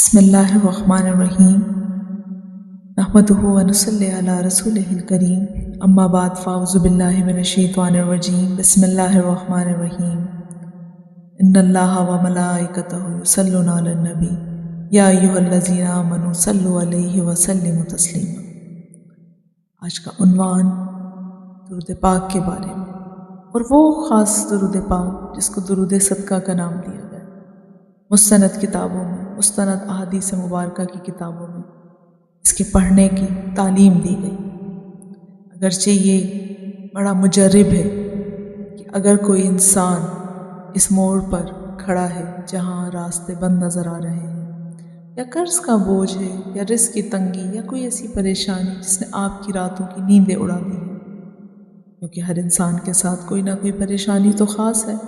بسم اللہ الرحمن الرحیم نحمدہ ونصلی علی رسولہ الکریم اما بعد فاعوذ باللہ من الشیطان الرجیم بسم اللہ الرحمن الرحیم ان اللہ وملائکتہ یصلون علی النبی یا ایھا الذین آمنوا صلوا علیہ وسلموا تسلیما۔ آج کا عنوان درود پاک کے بارے میں، اور وہ خاص درود پاک جس کو درود صدقہ کا نام دیا گیا۔ مستند کتابوں میں، مستند احادیث مبارکہ کی کتابوں میں اس کے پڑھنے کی تعلیم دی گئی، اگرچہ یہ بڑا مجرب ہے کہ اگر کوئی انسان اس موڑ پر کھڑا ہے جہاں راستے بند نظر آ رہے ہیں، یا قرض کا بوجھ ہے، یا رزق کی تنگی، یا کوئی ایسی پریشانی جس نے آپ کی راتوں کی نیندیں اڑا دی ہیں، کیونکہ ہر انسان کے ساتھ کوئی نہ کوئی پریشانی تو خاص ہے،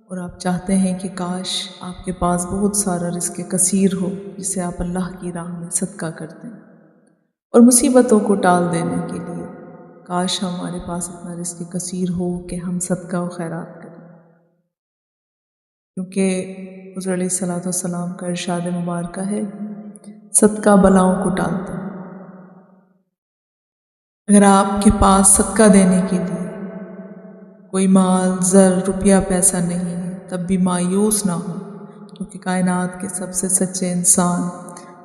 اور آپ چاہتے ہیں کہ کاش آپ کے پاس بہت سارا رزق کثیر ہو جسے آپ اللہ کی راہ میں صدقہ کرتے ہیں، اور مصیبتوں کو ٹال دینے کے لیے کاش ہمارے پاس اتنا رزق کثیر ہو کہ ہم صدقہ و خیرات کریں، کیونکہ حضور علیہ الصلوۃ والسلام کا ارشاد مبارکہ ہے، صدقہ بلاؤں کو ٹالتا ہے۔ اگر آپ کے پاس صدقہ دینے کے لیے کوئی مال، زر، روپیہ، پیسہ نہیں ہے، تب بھی مایوس نہ ہو، کیونکہ کائنات کے سب سے سچے انسان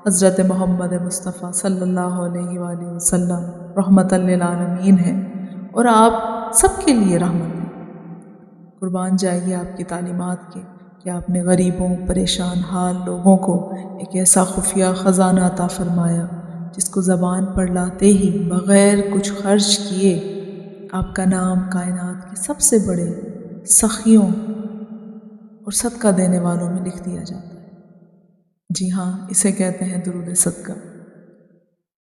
حضرت محمد مصطفیٰ صلی اللہ علیہ وآلہ وسلم رحمت للعالمین ہیں، اور آپ سب کے لیے رحمت ہیں۔ قربان جائیے آپ کی تعلیمات کے کہ آپ نے غریبوں، پریشان حال لوگوں کو ایک ایسا خفیہ خزانہ عطا فرمایا جس کو زبان پر لاتے ہی بغیر کچھ خرچ کیے آپ کا نام کائنات کے سب سے بڑے سخیوں اور صدقہ دینے والوں میں لکھ دیا جاتا ہے۔ جی ہاں، اسے کہتے ہیں درود صدقہ۔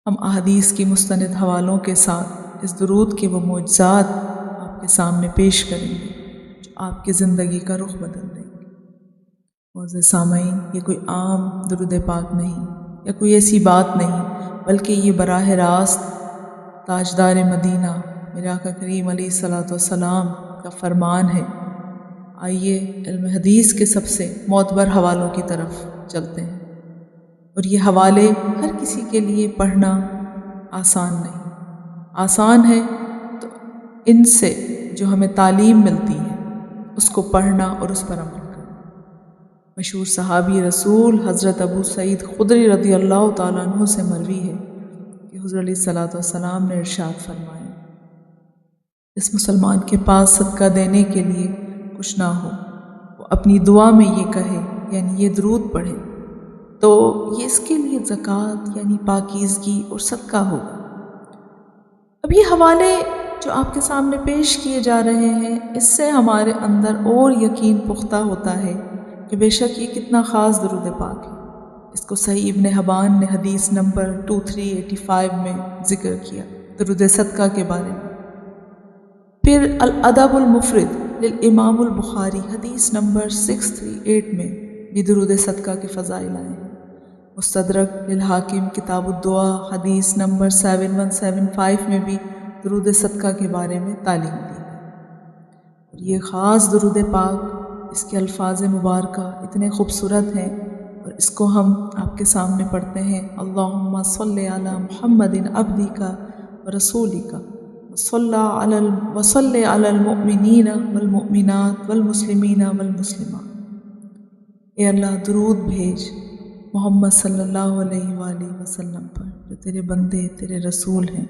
ہم احادیث کی مستند حوالوں کے ساتھ اس درود کے وہ معجزات آپ کے سامنے پیش کریں گے جو آپ کی زندگی کا رخ بدل دیں گے۔ معزز سامعین، یہ کوئی عام درود پاک نہیں، یا کوئی ایسی بات نہیں، بلکہ یہ براہ راست تاجدار مدینہ میرے آقا کریم علیہ الصلوۃ والسلام کا فرمان ہے۔ آئیے علم حدیث کے سب سے معتبر حوالوں کی طرف چلتے ہیں، اور یہ حوالے ہر کسی کے لیے پڑھنا آسان نہیں، آسان ہے تو ان سے جو ہمیں تعلیم ملتی ہے اس کو پڑھنا اور اس پر عمل کرنا۔ مشہور صحابی رسول حضرت ابو سعید خدری رضی اللہ تعالیٰ عنہ سے مروی ہے کہ حضور علیہ الصلوۃ والسلام نے ارشاد فرمایا، اس مسلمان کے پاس صدقہ دینے کے لیے کچھ نہ ہو، وہ اپنی دعا میں یہ کہے، یعنی یہ درود پڑھے، تو یہ اس کے لیے زکوٰۃ یعنی پاکیزگی اور صدقہ ہوگا۔ اب یہ حوالے جو آپ کے سامنے پیش کیے جا رہے ہیں، اس سے ہمارے اندر اور یقین پختہ ہوتا ہے کہ بے شک یہ کتنا خاص درود پاک ہے۔ اس کو صحیح ابن حبان نے حدیث نمبر 2385 میں ذکر کیا درود صدقہ کے بارے میں۔ پھر الادب المفرد للامام البخاری حدیث نمبر 638 میں بھی درود صدقہ کے فضائل آئے ہیں۔ مستدرک للحاکم کتاب الدعا حدیث نمبر 7175 میں بھی درود صدقہ کے بارے میں تعلیم دی ہے۔ اور یہ خاص درود پاک، اس کے الفاظ مبارکہ اتنے خوبصورت ہیں، اور اس کو ہم آپ کے سامنے پڑھتے ہیں، اللہم صلی علی محمد عبدک ورسولک وصلی علی المؤمنین والمؤمنات والمسلمین والمسلمات۔ اے اللہ درود بھیج محمد صلی اللہ علیہ وآلہ وسلم پر جو تیرے بندے، تیرے رسول ہیں،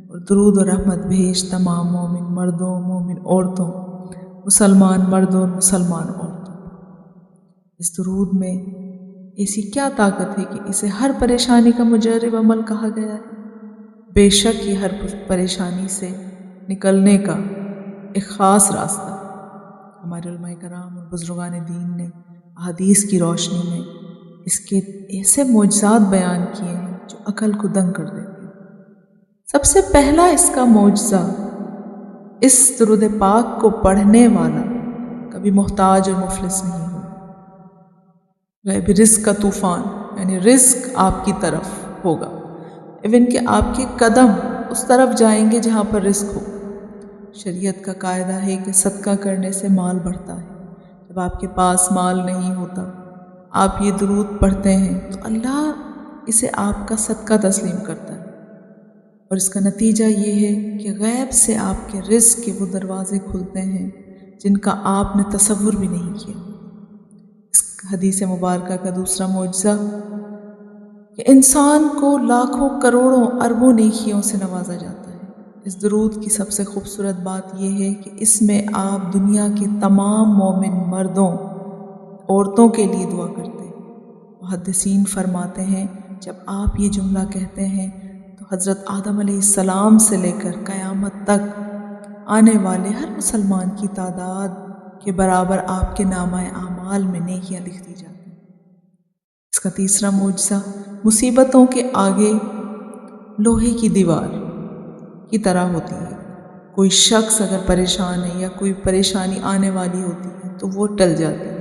اور درود و رحمت بھیج تمام مومن مردوں، مومن عورتوں، مسلمان مردوں اور مسلمان عورتوں۔ اس درود میں ایسی کیا طاقت ہے کہ اسے ہر پریشانی کا مجرب عمل کہا گیا ہے؟ بے شک یہ ہر پریشانی سے نکلنے کا ایک خاص راستہ ہے۔ ہمارے علماء کرام اور بزرگان دین نے احادیث کی روشنی میں اس کے ایسے معجزات بیان کیے ہیں جو عقل کو دنگ کر دیتے ہیں۔ سب سے پہلا اس کا معجزہ، اس درود پاک کو پڑھنے والا کبھی محتاج اور مفلس نہیں ہوگا۔ غیب رزق کا طوفان، یعنی رزق آپ کی طرف ہوگا، ایون کہ آپ کے قدم اس طرف جائیں گے جہاں پر رزق ہو۔ شریعت کا قاعدہ ہے کہ صدقہ کرنے سے مال بڑھتا ہے۔ جب آپ کے پاس مال نہیں ہوتا، آپ یہ درود پڑھتے ہیں تو اللہ اسے آپ کا صدقہ تسلیم کرتا ہے، اور اس کا نتیجہ یہ ہے کہ غیب سے آپ کے رزق کے وہ دروازے کھلتے ہیں جن کا آپ نے تصور بھی نہیں کیا۔ اس حدیث مبارکہ کا دوسرا معجزہ کہ انسان کو لاکھوں کروڑوں اربوں نیکیوں سے نوازا جاتا ہے۔ اس درود کی سب سے خوبصورت بات یہ ہے کہ اس میں آپ دنیا کے تمام مومن مردوں عورتوں کے لیے دعا کرتے ہیں۔ محدثین فرماتے ہیں جب آپ یہ جملہ کہتے ہیں تو حضرت آدم علیہ السلام سے لے کر قیامت تک آنے والے ہر مسلمان کی تعداد کے برابر آپ کے نامہ اعمال میں نیکیاں لکھ دی جاتی ہیں۔ اس کا تیسرا معجزہ مصیبتوں کے آگے لوہے کی دیوار کی طرح ہوتی ہے۔ کوئی شخص اگر پریشان ہے یا کوئی پریشانی آنے والی ہوتی ہے تو وہ ٹل جاتی ہے،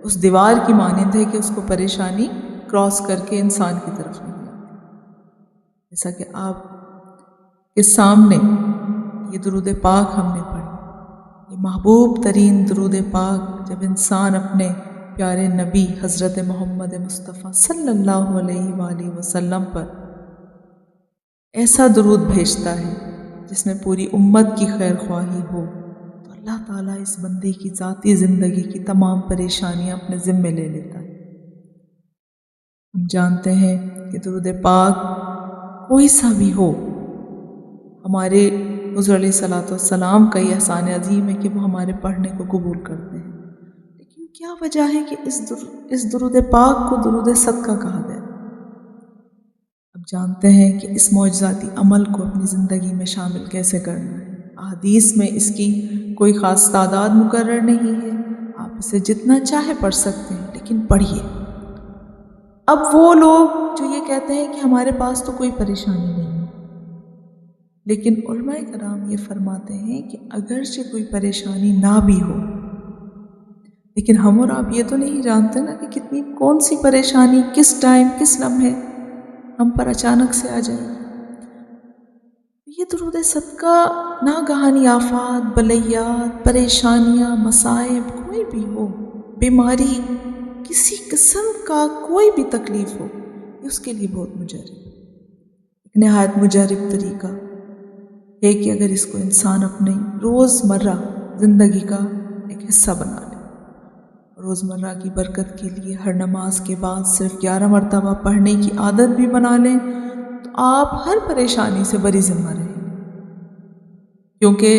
اس دیوار کی مانند ہے کہ اس کو پریشانی کراس کر کے انسان کی طرف نہیں آتی۔ جیسا کہ آپ کے سامنے یہ درود پاک ہم نے پڑھی، یہ محبوب ترین درود پاک جب انسان اپنے پیارے نبی حضرت محمد مصطفیٰ صلی اللہ علیہ وآلہ وسلم پر ایسا درود بھیجتا ہے جس میں پوری امت کی خیر خواہی ہو، تو اللہ تعالیٰ اس بندے کی ذاتی زندگی کی تمام پریشانیاں اپنے ذمے لے لیتا ہے۔ ہم جانتے ہیں کہ درود پاک کوئی سا بھی ہو، ہمارے حضور علیہ الصلوۃ والسلام کا یہ احسان عظیم ہے کہ وہ ہمارے پڑھنے کو قبول کرتے ہیں۔ لیکن کیا وجہ ہے کہ اس درود پاک کو درود صدقہ کہا گیا؟ اب جانتے ہیں کہ اس معجزاتی عمل کو اپنی زندگی میں شامل کیسے کرنا ہے۔ احادیث میں اس کی کوئی خاص تعداد مقرر نہیں ہے، آپ اسے جتنا چاہے پڑھ سکتے ہیں، لیکن پڑھیے۔ اب وہ لوگ جو یہ کہتے ہیں کہ ہمارے پاس تو کوئی پریشانی نہیں ہے، لیکن علماء کرام یہ فرماتے ہیں کہ اگرچہ کوئی پریشانی نہ بھی ہو، لیکن ہم اور آپ یہ تو نہیں جانتے نا کہ کون سی پریشانی کس ٹائم کس لمحے ہم پر اچانک سے آ جائے۔ یہ درود صدقہ ناگہانی آفات، بلیات، پریشانیاں، مصائب کوئی بھی ہو، بیماری، کسی قسم کا کوئی بھی تکلیف ہو، یہ اس کے لیے بہت مجرب، نہایت مجرب طریقہ ہے کہ اگر اس کو انسان اپنے روزمرہ زندگی کا ایک حصہ بنا لے، روزمرہ کی برکت کے لیے ہر نماز کے بعد صرف 11 مرتبہ پڑھنے کی عادت بھی بنا لیں تو آپ ہر پریشانی سے بری ذمہ رہیں گے، کیونکہ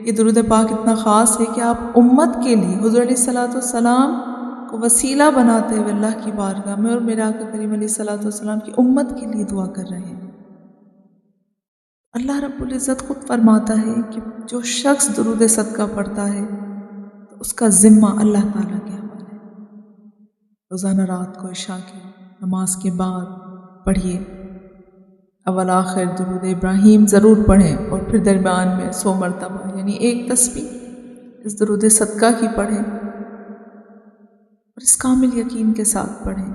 یہ درود پاک اتنا خاص ہے کہ آپ امت کے لیے حضور علیہ الصلوۃ والسلام کو وسیلہ بناتے ہوئے اللہ کی بارگاہ میں اور میرے آقا کریم علیہ الصلوۃ والسلام کی امت کے لیے دعا کر رہے ہیں۔ اللہ رب العزت خود فرماتا ہے کہ جو شخص درود صدقہ پڑھتا ہے تو اس کا ذمہ اللہ تعالیٰ کے حوالے ہے۔ روزانہ رات کو عشاء کی نماز کے بعد پڑھیے، اول آخر درود ابراہیم ضرور پڑھیں، اور پھر درمیان میں 100 مرتبہ یعنی ایک تسبیح اس درود صدقہ کی پڑھیں، اور اس کامل یقین کے ساتھ پڑھیں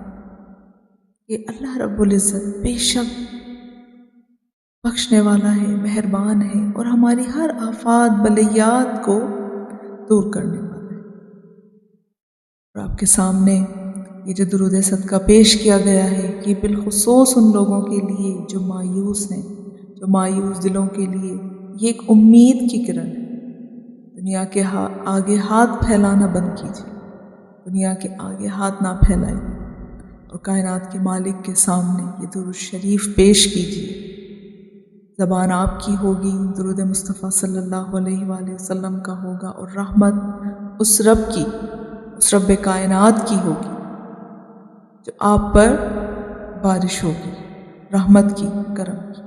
کہ اللہ رب العزت بے شک بخشنے والا ہے، مہربان ہے، اور ہماری ہر آفات بلیات کو دور کرنے والا ہے۔ اور آپ کے سامنے یہ جو درود صدقہ پیش کیا گیا ہے کہ بالخصوص ان لوگوں کے لیے جو مایوس ہیں، جو مایوس دلوں کے لیے یہ ایک امید کی کرن ہے۔ دنیا کے آگے ہاتھ پھیلانا بند کیجیے، دنیا کے آگے ہاتھ نہ پھیلائیے، اور کائنات کے مالک کے سامنے یہ درود شریف پیش کیجیے۔ زبان آپ کی ہوگی، درود مصطفیٰ صلی اللہ علیہ وآلہ وسلم کا ہوگا، اور رحمت اس رب کی، اس رب کائنات کی ہوگی جو آپ پر بارش ہوگی، رحمت کی، کرم کی۔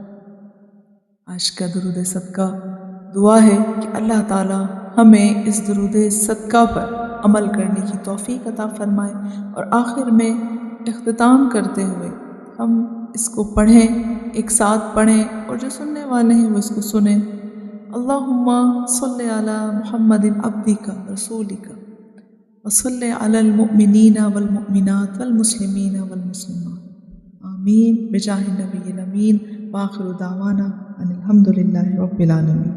آج کا درود صدقہ دعا ہے کہ اللہ تعالی ہمیں اس درود صدقہ پر عمل کرنے کی توفیق عطا فرمائے، اور آخر میں اختتام کرتے ہوئے ہم اس کو پڑھیں، ایک ساتھ پڑھیں، اور جو سننے والے ہیں وہ اس کو سنیں۔ اللہم صلی علی محمد عبدک رسولک وصلی علی المؤمنین والمؤمنات والمسلمین والمسلمات، آمین بجاہ النبی الامین، وآخر دعوانا ان الحمد للہ رب العالمین۔